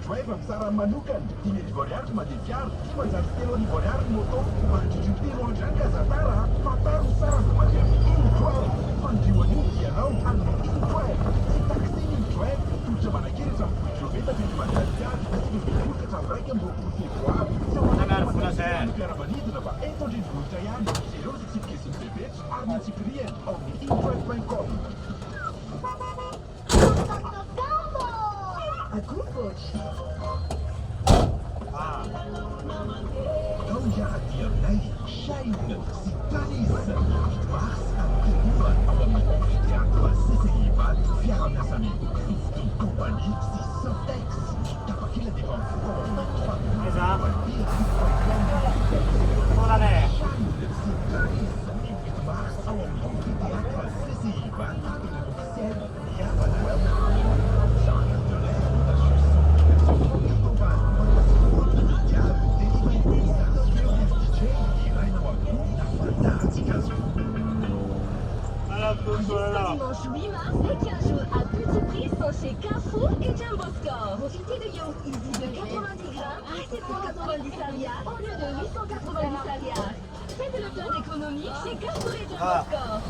Intwave am'sara manokana 10,000 ariary mandeha fiara 303 ariary moto manodidrodiro andray gazatara fataro sara vao mandeha amin'ny Intwave fandrioan'io dianao amin'ny Intwave tsy taxi Intwave tolotra manakiratra amin'ny kilometatra ny Madagasikara 20 fiaramanidina fa eto andrenivohitra ihany ireo resipika sy mibebetra ary mantsipy rihana ao amin'ny intwave.com. Ao iarady aminay Shine sy Tanis mars amin'ny ao amin'ny amfiteatra CCI Vat fiara-miasa amin'ny Christy Compagnie sy Softex tapakila dia Dimanche 8 mars et 15 jours à petit prix sont chez Carrefour et Jumbo Score. Profitez de yaourt Easy de 90 grammes à 790 alias au lieu de 890 alias. Faites le plein d'économie chez Carrefour et Jumbo Score.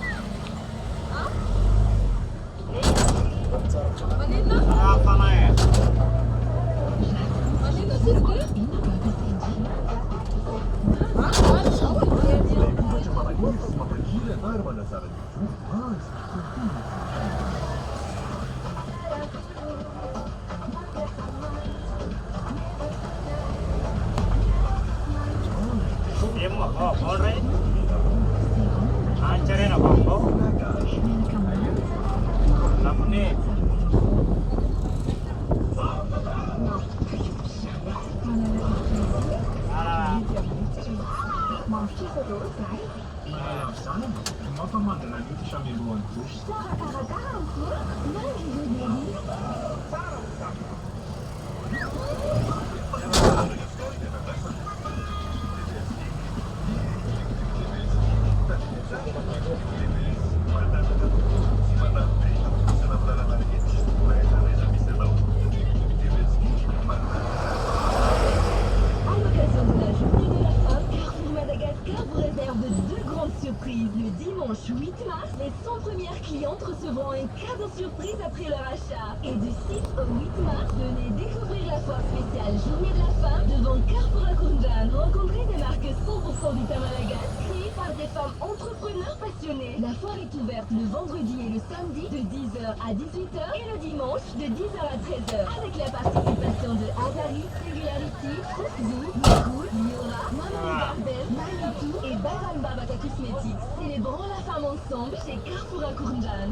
Le dimanche 8 mars, les 100 premières clientes recevront un cadeau surprise après leur achat. Et du 6 au 8 mars, venez découvrir la foire spéciale Journée de la Femme devant Carrefour à Kourundjan. Rencontrez des marques 100% du Tamalagas créées par des femmes entrepreneurs passionnées. La foire est ouverte le vendredi et le samedi de 10h à 18h et le dimanche de 10h à 13h avec la participation de Azari, Singularity, Foukzou, Mikoul, Liora, Maman Gardel, Manitou et Baran Babaka Cosmetics. Célébrons la femme ensemble chez Carrefour à Kourundjan.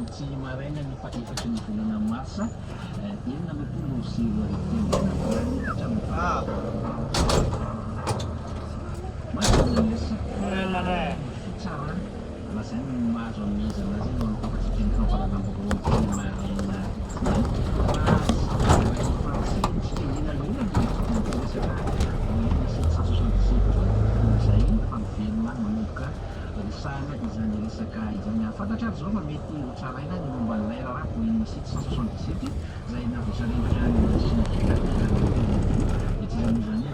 Tsy maraina ny fahaefatra ny volana marsa enina amapolo sy roa arivo hatramin'ny tsara lazay no mahazo amin'izy anazy no ampatsika ny fampalalambako ny marina sana izany resaka izany fantatra aby zao fa mety ho tsaraina ny momban'ilay raha ny 777 izay navozarevitra ny sinafika ety izany izany